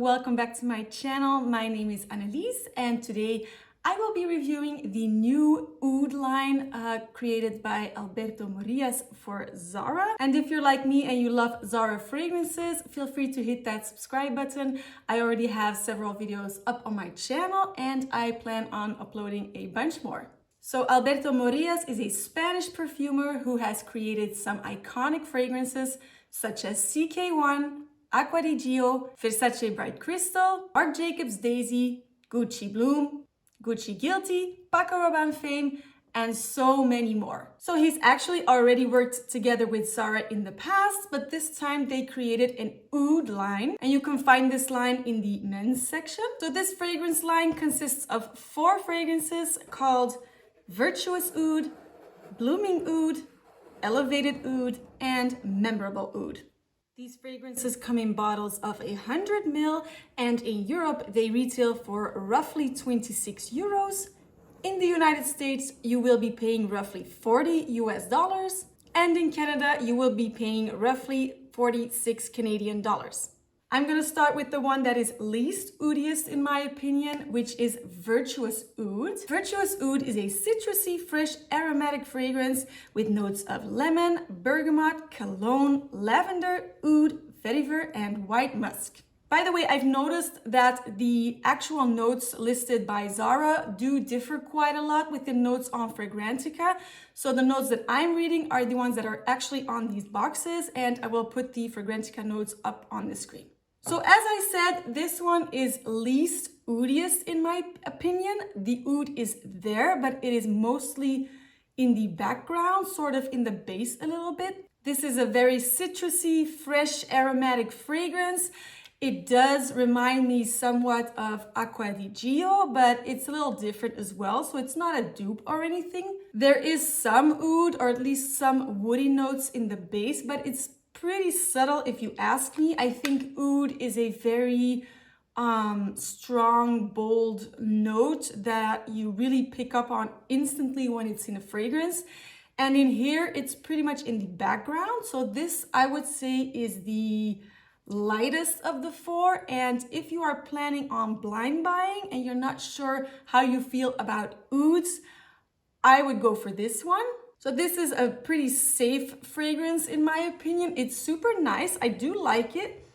welcome back to my channel. My name is Annelies and today I will be reviewing the new Oud line created by Alberto Morillas for Zara. And if you're like me and you love Zara fragrances, feel free to hit that subscribe button. I already have several videos up on my channel and I plan on uploading a bunch more. So Alberto Morillas is a Spanish perfumer who has created some iconic fragrances such as CK1, Acqua di Gio, Versace Bright Crystal, Marc Jacobs Daisy, Gucci Bloom, Gucci Guilty, Paco Rabanne Fame, and so many more. So he's actually already worked together with Zara in the past, but this time they created an Oud line, and you can find this line in the men's section. So this fragrance line consists of 4 fragrances called Virtuous Oud, Blooming Oud, Elevated Oud, and Memorable Oud. These fragrances come in bottles of 100 ml, and in Europe they retail for roughly 26 euros. In the United States you will be paying roughly $40 US, and in Canada you will be paying roughly 46 Canadian dollars. I'm gonna start with the one that is least oudiest in my opinion, which is Virtuous Oud. Virtuous Oud is a citrusy, fresh, aromatic fragrance with notes of lemon, bergamot, cologne, lavender, oud, vetiver, and white musk. By the way, I've noticed that the actual notes listed by Zara do differ quite a lot with the notes on Fragrantica. So the notes that I'm reading are the ones that are actually on these boxes, and I will put the Fragrantica notes up on the screen. So as I said, this one is least oudiest in my opinion. The oud is there, but it is mostly in the background, sort of in the base a little bit. This is a very citrusy, fresh, aromatic fragrance. It does remind me somewhat of Acqua di Gio, but it's a little different as well, so it's not a dupe or anything. There is some oud, or at least some woody notes in the base, but it's pretty subtle if you ask me. I think oud is a very strong, bold note that you really pick up on instantly when it's in a fragrance. And in here, it's pretty much in the background. So this, I would say, is the lightest of the 4. And if you are planning on blind buying and you're not sure how you feel about ouds, I would go for this one. So this is a pretty safe fragrance in my opinion. It's super nice. I do like it.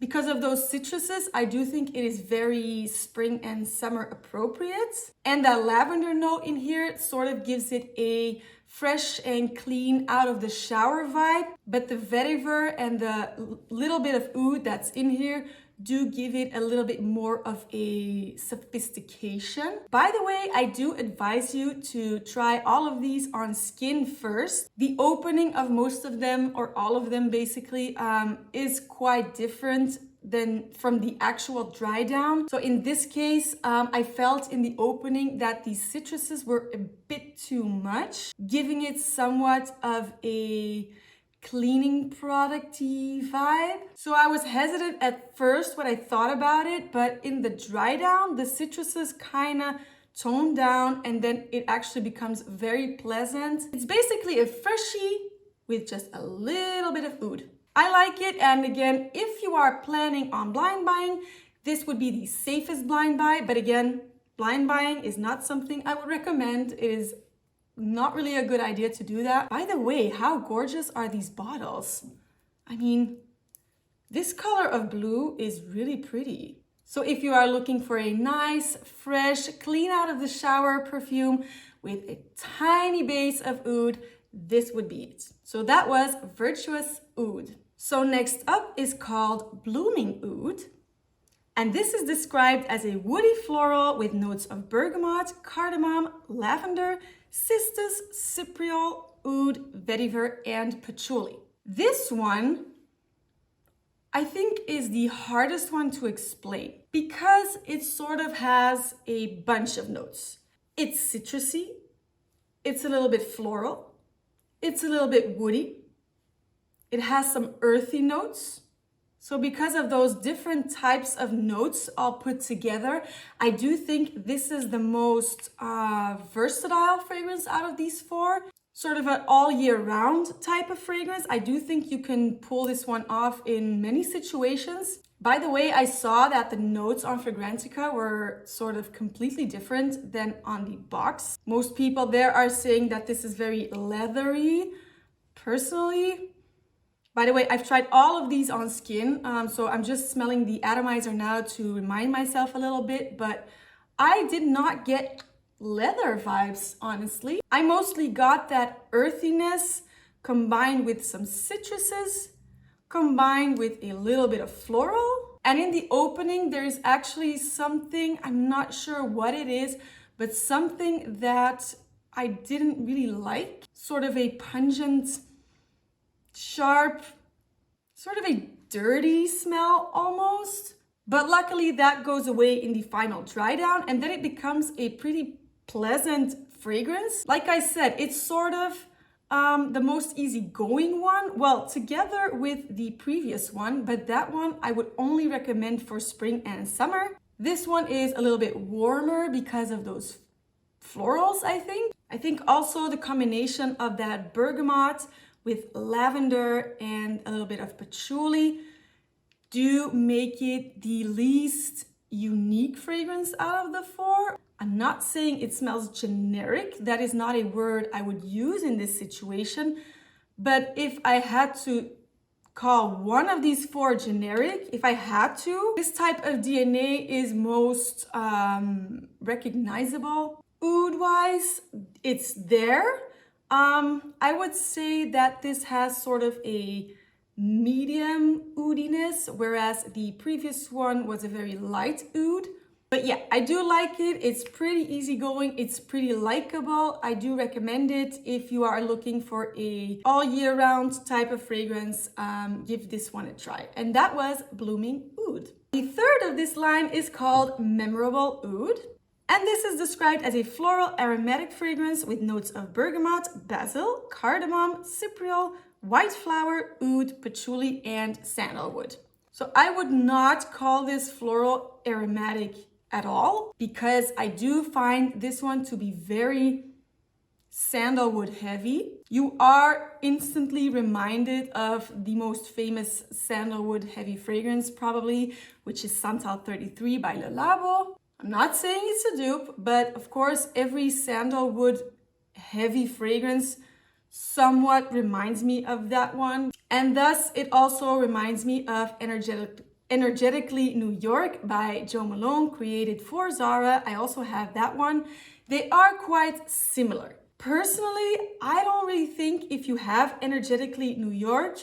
Because of those citruses, I do think it is very spring and summer appropriate. And that lavender note in here sort of gives it a fresh and clean out of the shower vibe. But the vetiver and the little bit of oud that's in here do give it a little bit more of a sophistication. By the way, I do advise you to try all of these on skin first. The opening of most of them, or all of them basically, is quite different than from the actual dry down. So in this case, I felt in the opening that the citruses were a bit too much, giving it somewhat of a cleaning producty vibe. So I was hesitant at first when I thought about it, but in the dry down, the citruses kind of tone down and then it actually becomes very pleasant. It's basically a freshie with just a little bit of oud. I like it, and again, if you are planning on blind buying, this would be the safest blind buy, but again, blind buying is not something I would recommend. It is not really a good idea to do that. By the way, how gorgeous are these bottles? I mean, this color of blue is really pretty. So if you are looking for a nice, fresh, clean out of the shower perfume with a tiny base of oud, this would be it. So that was Virtuous Oud. So next up is called Blooming Oud. And this is described as a woody floral with notes of bergamot, cardamom, lavender, cistus, cypriol, oud, vetiver, and patchouli. This one, I think, is the hardest one to explain because it sort of has a bunch of notes. It's citrusy, it's a little bit floral, it's a little bit woody, it has some earthy notes. So because of those different types of notes all put together, I do think this is the most versatile fragrance out of these 4. Sort of an all year round type of fragrance. I do think you can pull this one off in many situations. By the way, I saw that the notes on Fragrantica were sort of completely different than on the box. Most people there are saying that this is very leathery. Personally, by the way, I've tried all of these on skin, so I'm just smelling the atomizer now to remind myself a little bit, but I did not get leather vibes, honestly. I mostly got that earthiness combined with some citruses, combined with a little bit of floral. And in the opening, there is actually something, I'm not sure what it is, but something that I didn't really like. Sort of a pungent, sharp, sort of a dirty smell almost. But luckily that goes away in the final dry down, and then it becomes a pretty pleasant fragrance. Like I said, it's sort of the most easygoing one, well, together with the previous one, but that one I would only recommend for spring and summer. This one is a little bit warmer because of those florals, I think. I think also the combination of that bergamot with lavender and a little bit of patchouli do make it the least unique fragrance out of the four. I'm not saying it smells generic. That is not a word I would use in this situation. But if I had to call one of these four generic, if I had to, this type of DNA is most recognizable. Oud-wise, it's there. I would say that this has sort of a medium oudiness, whereas the previous one was a very light oud. But yeah, I do like it. It's pretty easygoing. It's pretty likable. I do recommend it if you are looking for a all year round type of fragrance. Give this one a try. And that was Blooming Oud. The third of this line is called Memorable Oud. And this is described as a floral aromatic fragrance with notes of bergamot, basil, cardamom, cypriol, white flower, oud, patchouli, and sandalwood. So I would not call this floral aromatic at all, because I do find this one to be very sandalwood heavy. You are instantly reminded of the most famous sandalwood heavy fragrance probably, which is Santal 33 by Le Labo. I'm not saying it's a dupe, but of course every sandalwood heavy fragrance somewhat reminds me of that one. And thus it also reminds me of Energetically New York by Jo Malone, created for Zara. I also have that one. They are quite similar. Personally, I don't really think if you have Energetically New York,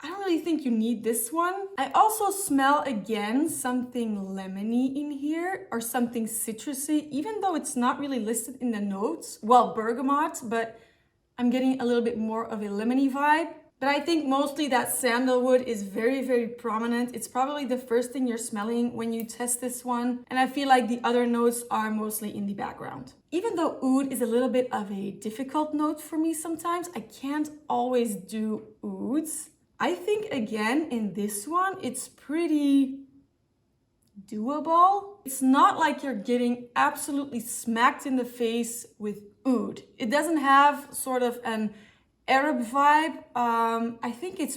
I don't really think you need this one. I also smell again something lemony in here, or something citrusy, even though it's not really listed in the notes. Well, bergamot, but I'm getting a little bit more of a lemony vibe. But I think mostly that sandalwood is very, very prominent. It's probably the first thing you're smelling when you test this one. And I feel like the other notes are mostly in the background. Even though oud is a little bit of a difficult note for me sometimes, I can't always do ouds. I think again in this one, it's pretty doable. It's not like you're getting absolutely smacked in the face with oud. It doesn't have sort of an Arab vibe. I think it's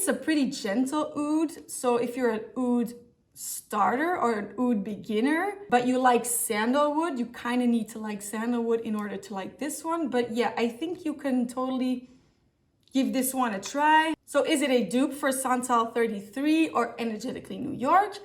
a pretty gentle oud. So if you're an oud starter or an oud beginner, but you like sandalwood, you kind of need to like sandalwood in order to like this one. But yeah, I think you can totally give this one a try. So is it a dupe for Santal 33 or Energetically New York?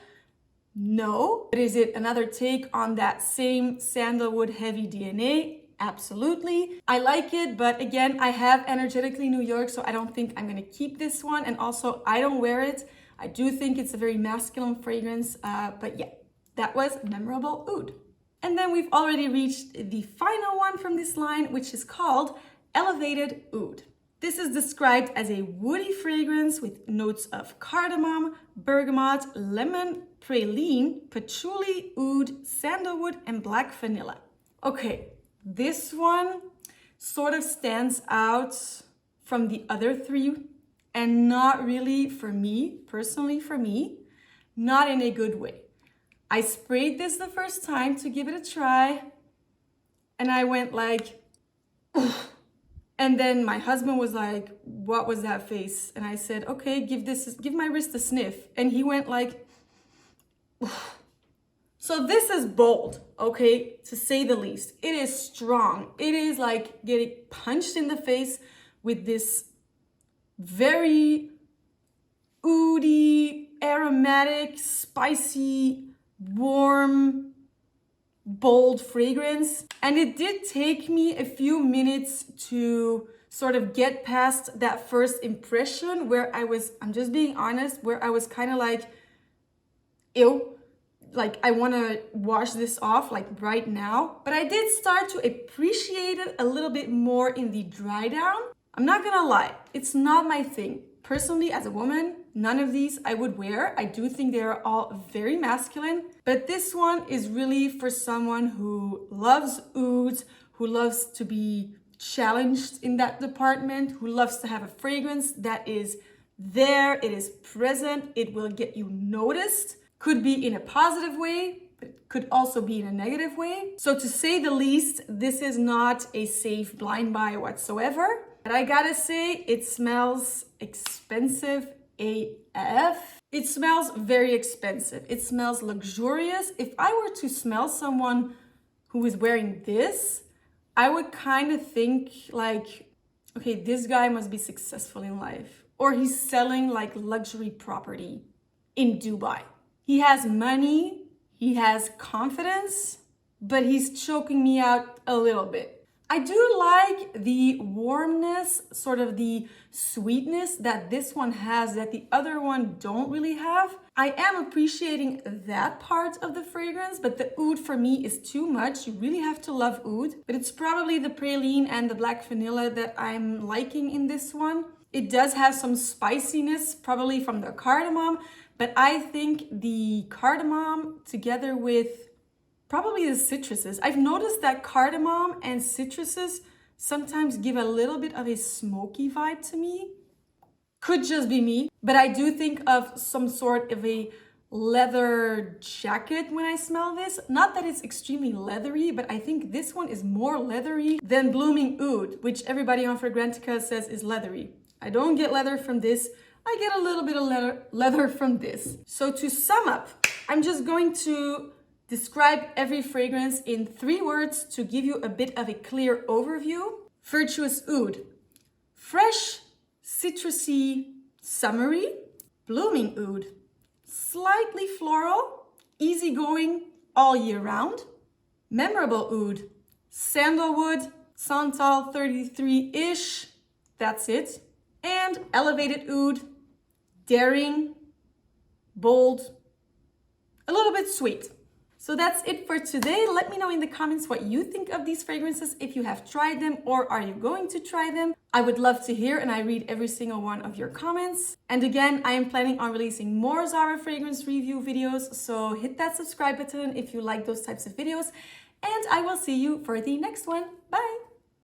No. But is it another take on that same sandalwood heavy DNA? Absolutely. I like it, but again, I have Energetically New York, so I don't think I'm gonna keep this one. And also, I don't wear it. I do think it's a very masculine fragrance, but yeah, that was Memorable Oud. And then we've already reached the final one from this line, which is called Elevated Oud. This is described as a woody fragrance with notes of cardamom, bergamot, lemon, praline, patchouli, oud, sandalwood, and black vanilla. Okay, this one sort of stands out from the other three, and not really for me, personally for me, not in a good way. I sprayed this the first time to give it a try, and I went like, ugh. And then my husband was like, what was that face? And I said, okay, give my wrist a sniff. And he went like, so this is bold, okay, to say the least. It is strong. It is like getting punched in the face with this very oody, aromatic, spicy, warm, bold fragrance. And it did take me a few minutes to sort of get past that first impression where I'm just being honest, where I was kind of like, ew. Like, I want to wash this off like right now. But I did start to appreciate it a little bit more in the dry down. I'm not gonna lie, it's not my thing. Personally, as a woman, none of these I would wear. I do think they are all very masculine. But this one is really for someone who loves ouds, who loves to be challenged in that department, who loves to have a fragrance that is there, it is present, it will get you noticed. Could be in a positive way, but could also be in a negative way. So to say the least, this is not a safe blind buy whatsoever. But I gotta say, it smells expensive AF. It smells very expensive. It smells luxurious. If I were to smell someone who is wearing this, I would kind of think like, okay, this guy must be successful in life. Or he's selling like luxury property in Dubai. He has money, he has confidence, but he's choking me out a little bit. I do like the warmness, sort of the sweetness that this one has that the other one don't really have. I am appreciating that part of the fragrance, but the oud for me is too much. You really have to love oud, but it's probably the praline and the black vanilla that I'm liking in this one. It does have some spiciness, probably from the cardamom, but I think the cardamom together with probably the citruses. I've noticed that cardamom and citruses sometimes give a little bit of a smoky vibe to me. Could just be me, but I do think of some sort of a leather jacket when I smell this. Not that it's extremely leathery, but I think this one is more leathery than Blooming Oud, which everybody on Fragrantica says is leathery. I don't get leather from this. I get a little bit of leather from this. So to sum up, I'm just going to describe every fragrance in 3 words to give you a bit of a clear overview. Virtuous Oud, fresh, citrusy, summery. Blooming Oud, slightly floral, easygoing all year round. Memorable Oud, sandalwood, Santal 33-ish, that's it. And Elevated Oud, daring, bold, a little bit sweet. So that's it for today. Let me know in the comments what you think of these fragrances, if you have tried them or are you going to try them. I would love to hear, and I read every single one of your comments. And again, I am planning on releasing more Zara fragrance review videos, so hit that subscribe button if you like those types of videos, and I will see you for the next one. Bye!